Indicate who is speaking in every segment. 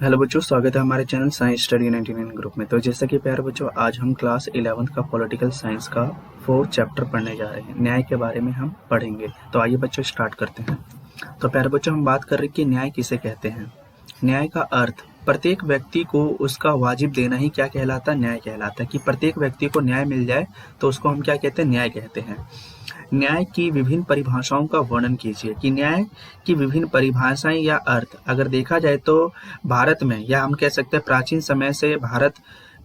Speaker 1: Hello बच्चों, स्वागत है हमारे चैनल साइंस स्टडी 99 ग्रुप में। तो जैसा कि प्यारे बच्चों, आज हम क्लास 11th का पॉलिटिकल साइंस का 4th चैप्टर पढ़ने जा रहे हैं। न्याय के बारे में हम पढ़ेंगे। तो आइए बच्चों स्टार्ट करते हैं। तो प्यारे बच्चों, हम बात कर रहे हैं कि न्याय किसे कहते हैं। न्याय का अर्थ प्रत्येक व्यक्ति को उसका वाजिब देना ही क्या कहलाता है? न्याय कहलाता है। कि प्रत्येक व्यक्ति को न्याय मिल जाए तो उसको हम क्या कहते हैं? न्याय कहते हैं। न्याय की विभिन्न परिभाषाओं का वर्णन कीजिए। कि न्याय की विभिन्न परिभाषाएं या अर्थ अगर देखा जाए तो भारत में, या हम कह सकते हैं प्राचीन समय से भारत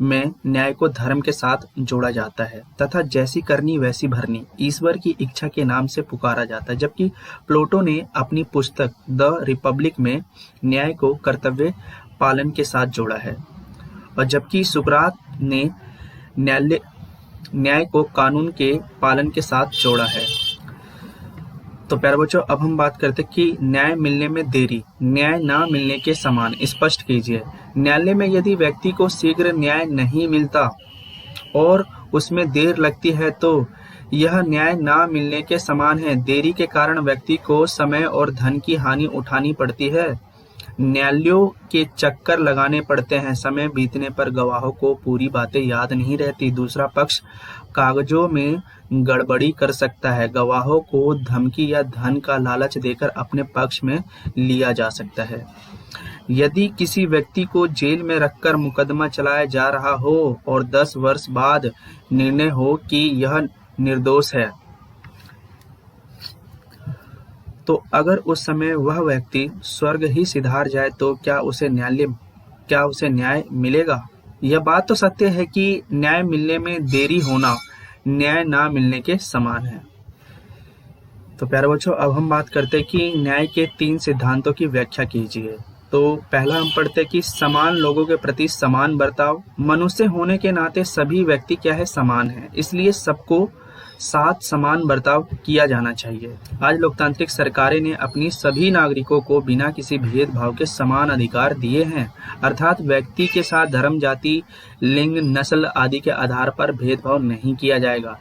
Speaker 1: में न्याय को धर्म के साथ जोड़ा जाता है तथा जैसी करनी वैसी भरनी ईश्वर की इच्छा के नाम से पुकारा जाता है। जबकि प्लेटो ने अपनी पुस्तक द रिपब्लिक में न्याय को कर्तव्य पालन के साथ जोड़ा है, और जबकि सुकरात ने न्याय को कानून के पालन के साथ जोड़ा है। तो प्यारे बच्चों, अब हम बात करते हैं कि न्याय मिलने में देरी न्याय ना मिलने के समान। स्पष्ट कीजिए। न्यायालय में यदि व्यक्ति को शीघ्र न्याय नहीं मिलता और उसमें देर लगती है तो यह न्याय ना मिलने के समान है। देरी के कारण व्यक्ति को समय और धन की हानि उठानी पड़ती है। न्यायालयों के चक्कर लगाने पड़ते हैं। समय बीतने पर गवाहों को पूरी बातें याद नहीं रहती। दूसरा पक्ष कागजों में गड़बड़ी कर सकता है। गवाहों को धमकी या धन का लालच देकर अपने पक्ष में लिया जा सकता है। यदि किसी व्यक्ति को जेल में रखकर मुकदमा चलाया जा रहा हो और 10 वर्ष बाद निर्णय हो कि यह निर्दोष है, तो अगर उस समय वह व्यक्ति स्वर्ग ही सिधार जाए तो क्या उसे न्याय मिलेगा? यह बात तो सत्य है कि न्याय मिलने में देरी होना न्याय ना मिलने के समान है। तो प्यारे बच्चों, अब हम बात करते हैं कि न्याय के 3 सिद्धांतों की व्याख्या कीजिए। तो पहला हम पढ़ते हैं कि समान लोगों के प्रति समान बर्ताव। मनुष्य होने के नाते सभी व्यक्ति क्या है? समान है। इसलिए सबको साथ समान बर्ताव किया जाना चाहिए। आज लोकतांत्रिक सरकारें ने अपनी सभी नागरिकों को बिना किसी भेदभाव के समान अधिकार दिए हैं। अर्थात व्यक्ति के साथ धर्म, जाति, लिंग, नस्ल आदि के आधार पर भेदभाव नहीं किया जाएगा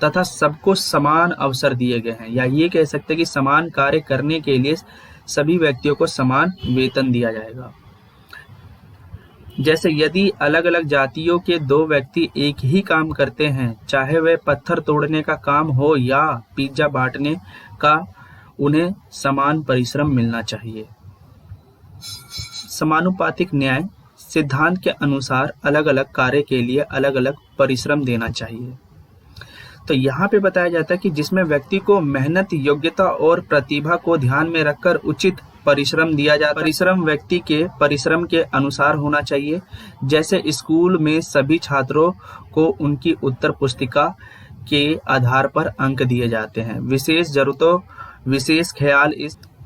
Speaker 1: तथा सबको समान अवसर दिए गए हैं। या ये कह सकते हैं कि समान कार्य करने के लिए सभी व्यक्तियों को समान वेतन दिया जाएगा। जैसे यदि अलग अलग जातियों के 2 व्यक्ति एक ही काम करते हैं, चाहे वह पत्थर तोड़ने का काम हो या पिज्जा बांटने का, उन्हें समान परिश्रम मिलना चाहिए। समानुपातिक न्याय सिद्धांत के अनुसार अलग अलग कार्य के लिए अलग अलग परिश्रम देना चाहिए। तो यहाँ पे बताया जाता है कि जिसमें व्यक्ति को मेहनत, योग्यता और प्रतिभा को ध्यान में रखकर उचित परिश्रम दिया जाता है। परिश्रम व्यक्ति के परिश्रम के अनुसार होना चाहिए। जैसे स्कूल में सभी छात्रों को उनकी उत्तर पुस्तिका के आधार पर अंक दिए जाते हैं। विशेष जरूरतों विशेष ख्याल।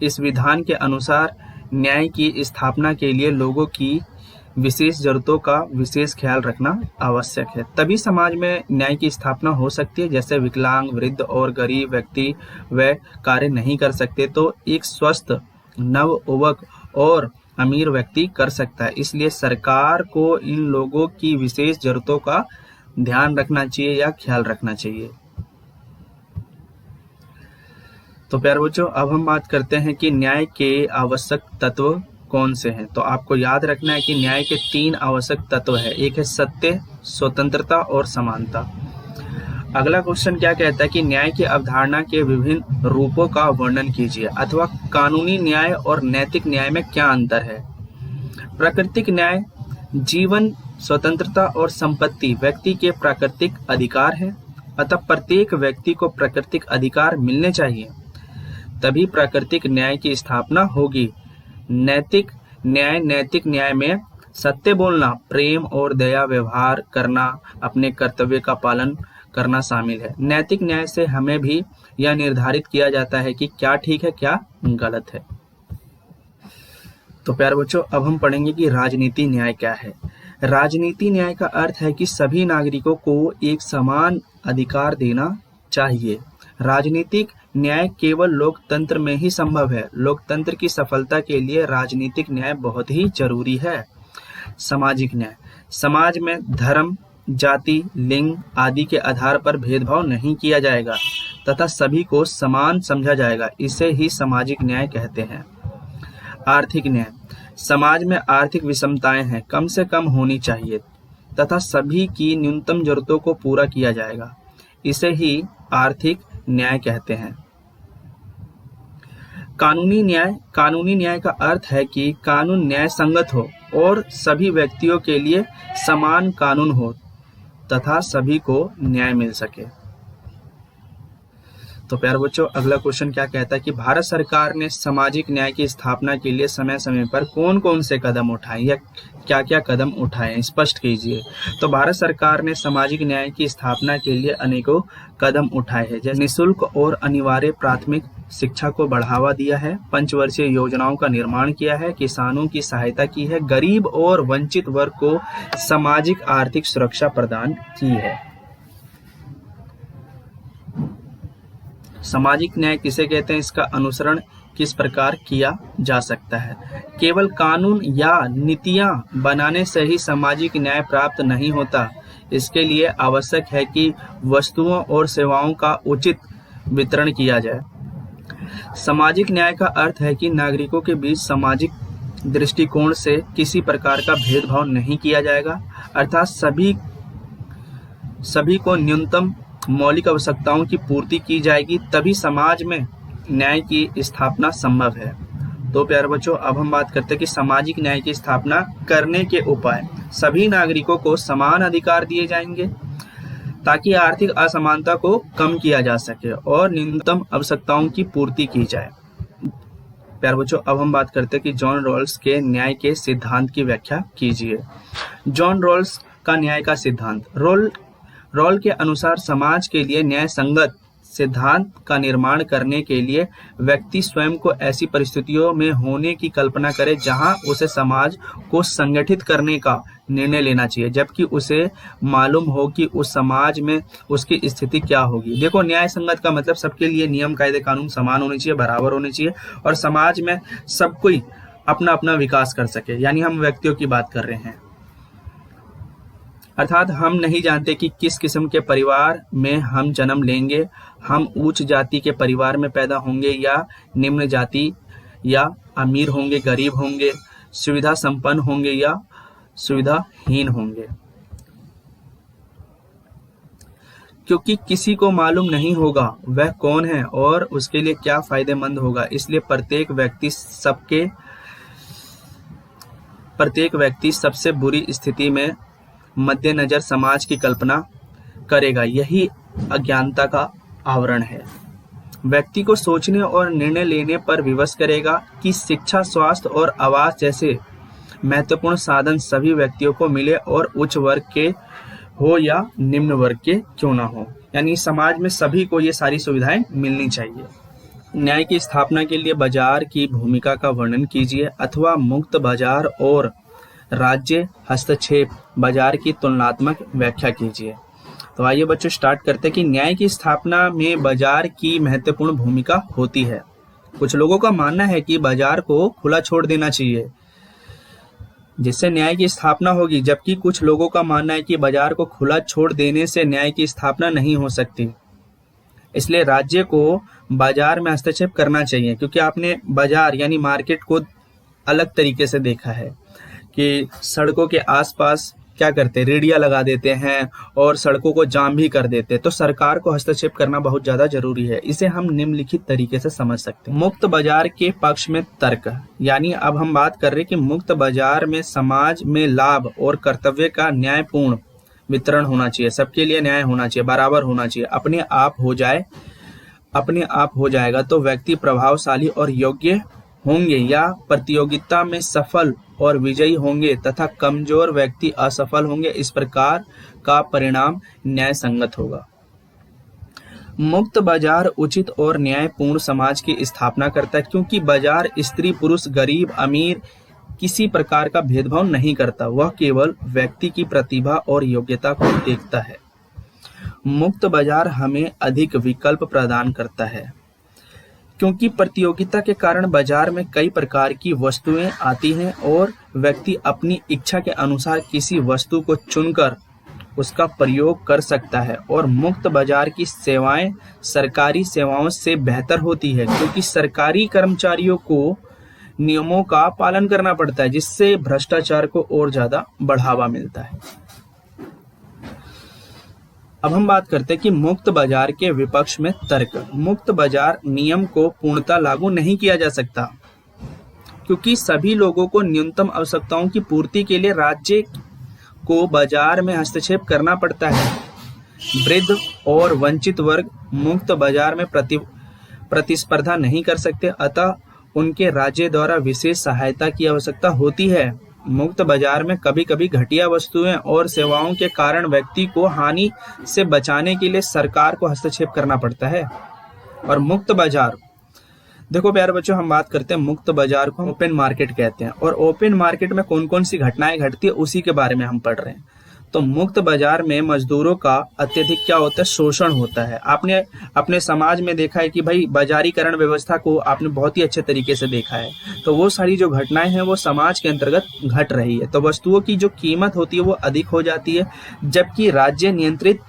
Speaker 1: इस विधान के अनुसार न्याय की स्थापना के लिए लोगों की विशेष जरूरतों का विशेष ख्याल रखना आवश्यक है। तभी समाज में न्याय की स्थापना हो सकती है। जैसे विकलांग, वृद्ध और गरीब व्यक्ति वे कार्य नहीं कर सकते तो एक स्वस्थ, नवयुवक और अमीर व्यक्ति कर सकता है। इसलिए सरकार को इन लोगों की विशेष जरूरतों का ध्यान रखना चाहिए या ख्याल रखना चाहिए। तो प्यारे बच्चों, अब हम बात करते हैं कि न्याय के आवश्यक तत्व कौन से हैं। तो आपको याद रखना है कि न्याय के 3 आवश्यक तत्व है। एक है सत्य, स्वतंत्रता और समानता। अगला क्वेश्चन क्या कहता है कि न्याय की अवधारणा के विभिन्न रूपों का वर्णन कीजिए, अथवा कानूनी न्याय और नैतिक न्याय में क्या अंतर है। प्राकृतिक न्याय जीवन, स्वतंत्रता और संपत्ति व्यक्ति के प्राकृतिक अधिकार है, अतः प्रत्येक व्यक्ति को प्राकृतिक अधिकार मिलने चाहिए, तभी प्राकृतिक न्याय की स्थापना होगी। नैतिक न्याय में सत्य बोलना, प्रेम और दया व्यवहार करना, अपने कर्तव्य का पालन करना शामिल है। नैतिक न्याय से हमें भी यह निर्धारित किया जाता है कि क्या ठीक है, क्या गलत है। तो प्यारे बच्चों, अब हम पढ़ेंगे कि राजनीति न्याय क्या है। राजनीति न्याय का अर्थ है कि सभी नागरिकों को एक समान अधिकार देना चाहिए। राजनीतिक न्याय केवल लोकतंत्र में ही संभव है। लोकतंत्र की सफलता के लिए राजनीतिक न्याय बहुत ही जरूरी है। सामाजिक न्याय समाज में धर्म, जाति, लिंग आदि के आधार पर भेदभाव नहीं किया जाएगा तथा सभी को समान समझा जाएगा। इसे ही सामाजिक न्याय कहते हैं। आर्थिक न्याय समाज में आर्थिक विषमताएं हैं कम से कम होनी चाहिए तथा सभी की न्यूनतम जरूरतों को पूरा किया जाएगा। इसे ही आर्थिक न्याय कहते हैं। कानूनी न्याय का अर्थ है कि कानून न्याय संगत हो और सभी व्यक्तियों के लिए समान कानून हो तथा सभी को न्याय मिल सके। तो प्यारे बच्चों, अगला क्वेश्चन क्या कहता है कि भारत सरकार ने सामाजिक न्याय की स्थापना के लिए समय समय पर कौन कौन से कदम उठाए या क्या क्या कदम उठाए, स्पष्ट कीजिए। तो भारत सरकार ने सामाजिक न्याय की स्थापना के लिए अनेकों कदम उठाए हैं, जैसे निःशुल्क और अनिवार्य प्राथमिक शिक्षा को बढ़ावा दिया है, पंचवर्षीय योजनाओं का निर्माण किया है, किसानों की सहायता की है, गरीब और वंचित वर्ग को सामाजिक आर्थिक सुरक्षा प्रदान की है। सामाजिक न्याय किसे कहते हैं, इसका अनुसरण किस प्रकार किया जा सकता है। केवल कानून या नीतियां बनाने से ही सामाजिक न्याय प्राप्त नहीं होता। इसके लिए आवश्यक है कि वस्तुओं और सेवाओं का उचित वितरण किया जाए। सामाजिक न्याय का अर्थ है कि नागरिकों के बीच सामाजिक दृष्टिकोण से किसी प्रकार का भेदभाव नहीं किया जाएगा, अर्थात सभी को न्यूनतम मौलिक आवश्यकताओं की पूर्ति की जाएगी, तभी समाज में न्याय की स्थापना संभव है। तो प्यारे बच्चों, अब हम बात करते हैं कि सामाजिक न्याय की स्थापना करने के उपाय। सभी नागरिकों को समान अधिकार दिए जाएंगे ताकि आर्थिक असमानता को कम किया जा सके और न्यूनतम आवश्यकताओं की पूर्ति की जाए। प्यारे बच्चों, अब हम बात करते हैं कि जॉन रॉल्स के न्याय के सिद्धांत की व्याख्या कीजिए। जॉन रॉल्स का न्याय का सिद्धांत। रॉल के अनुसार समाज के लिए न्याय संगत सिद्धांत का निर्माण करने के लिए व्यक्ति स्वयं को ऐसी परिस्थितियों में होने की कल्पना करे जहां उसे समाज को संगठित करने का निर्णय लेना चाहिए, जबकि उसे मालूम हो कि उस समाज में उसकी स्थिति क्या होगी। देखो, न्याय संगत का मतलब सबके लिए नियम कायदे कानून समान होने चाहिए, बराबर होने चाहिए और समाज में सब कोई अपना अपना विकास कर सके, यानी हम व्यक्तियों की बात कर रहे हैं। अर्थात हम नहीं जानते कि किस किस्म के परिवार में हम जन्म लेंगे, हम उच्च जाति के परिवार में पैदा होंगे या निम्न जाति, या अमीर होंगे, गरीब होंगे, सुविधा संपन्न होंगे या सुविधाहीन होंगे, क्योंकि किसी को मालूम नहीं होगा वह कौन है और उसके लिए क्या फायदेमंद होगा। इसलिए प्रत्येक व्यक्ति सबसे बुरी स्थिति में मद्देनजर समाज की कल्पना करेगा। यही अज्ञानता का आवरण है। व्यक्ति को सोचने और निर्णय लेने पर विवश करेगा कि शिक्षा, स्वास्थ्य और आवास जैसे महत्वपूर्ण साधन सभी व्यक्तियों को मिले और उच्च वर्ग के हो या निम्न वर्ग के क्यों ना हो, यानी समाज में सभी को ये सारी सुविधाएं मिलनी चाहिए। न्याय की स्थापना के लिए बाजार की भूमिका का वर्णन कीजिए अथवा मुक्त बाजार और राज्य हस्तक्षेप बाजार की तुलनात्मक व्याख्या कीजिए। तो आइए बच्चों, स्टार्ट करते हैं कि न्याय की स्थापना में बाजार की महत्वपूर्ण भूमिका होती है। कुछ लोगों का मानना है कि बाजार को खुला छोड़ देना चाहिए जिससे न्याय की स्थापना होगी, जबकि कुछ लोगों का मानना है कि बाजार को खुला छोड़ देने से न्याय की स्थापना नहीं हो सकती। इसलिए राज्य को बाजार में हस्तक्षेप करना चाहिए, क्योंकि आपने बाजार यानी मार्केट को अलग तरीके से देखा है कि सड़कों के आसपास क्या करते हैं, रेडिया लगा देते हैं और सड़कों को जाम भी कर देते हैं। तो सरकार को हस्तक्षेप करना बहुत ज्यादा जरूरी है। इसे हम निम्नलिखित तरीके से समझ सकते हैं। मुक्त बाजार के पक्ष में तर्क, यानी अब हम बात कर रहे हैं कि मुक्त बाजार में समाज में लाभ और कर्तव्य का न्यायपूर्ण वितरण होना चाहिए, सबके लिए न्याय होना चाहिए, बराबर होना चाहिए। अपने आप हो जाएगा तो व्यक्ति प्रभावशाली और योग्य होंगे या प्रतियोगिता में सफल और विजयी होंगे तथा कमजोर व्यक्ति असफल होंगे। इस प्रकार का परिणाम न्याय संगत होगा। मुक्त बाजार उचित और न्यायपूर्ण समाज की स्थापना करता है, क्योंकि बाजार स्त्री पुरुष गरीब अमीर किसी प्रकार का भेदभाव नहीं करता, वह केवल व्यक्ति की प्रतिभा और योग्यता को देखता है। मुक्त बाजार हमें अधिक विकल्प प्रदान करता है, क्योंकि प्रतियोगिता के कारण बाजार में कई प्रकार की वस्तुएं आती हैं और व्यक्ति अपनी इच्छा के अनुसार किसी वस्तु को चुनकर उसका प्रयोग कर सकता है। और मुक्त बाजार की सेवाएं सरकारी सेवाओं से बेहतर होती है, क्योंकि सरकारी कर्मचारियों को नियमों का पालन करना पड़ता है, जिससे भ्रष्टाचार को और ज्यादा बढ़ावा मिलता है। अब हम बात करते हैं कि मुक्त बाजार के विपक्ष में तर्क। मुक्त बाजार नियम को पूर्णतः लागू नहीं किया जा सकता, क्योंकि सभी लोगों को न्यूनतम आवश्यकताओं की पूर्ति के लिए राज्य को बाजार में हस्तक्षेप करना पड़ता है। वृद्ध और वंचित वर्ग मुक्त बाजार में प्रतिस्पर्धा नहीं कर सकते, अतः उनके राज्य द्वारा विशेष सहायता की आवश्यकता होती है। मुक्त बाजार में कभी कभी घटिया वस्तुएं और सेवाओं के कारण व्यक्ति को हानि से बचाने के लिए सरकार को हस्तक्षेप करना पड़ता है। और मुक्त बाजार, देखो प्यारे बच्चों, हम बात करते हैं मुक्त बाजार को ओपन मार्केट कहते हैं, और ओपन मार्केट में कौन कौन सी घटनाएं घटती है उसी के बारे में हम पढ़ रहे हैं। तो मुक्त बाजार में मजदूरों का अत्यधिक क्या होता है, शोषण होता है। आपने अपने समाज में देखा है कि भाई बाजारीकरण व्यवस्था को आपने बहुत ही अच्छे तरीके से देखा है, तो वो सारी जो घटनाएं हैं वो समाज के अंतर्गत घट रही है। तो वस्तुओं की जो कीमत होती है वो अधिक हो जाती है, जबकि राज्य नियंत्रित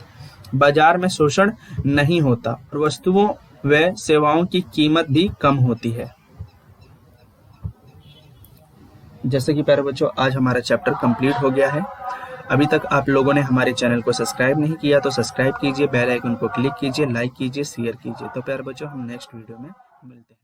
Speaker 1: बाजार में शोषण नहीं होता और वस्तुओं व सेवाओं की कीमत भी कम होती है। जैसे कि प्यारे बच्चों, आज हमारा चैप्टर कंप्लीट हो गया है। अभी तक आप लोगों ने हमारे चैनल को सब्सक्राइब नहीं किया तो सब्सक्राइब कीजिए, बेल आइकन को क्लिक कीजिए, लाइक कीजिए, शेयर कीजिए। तो प्यारे बच्चों, हम नेक्स्ट वीडियो में मिलते हैं।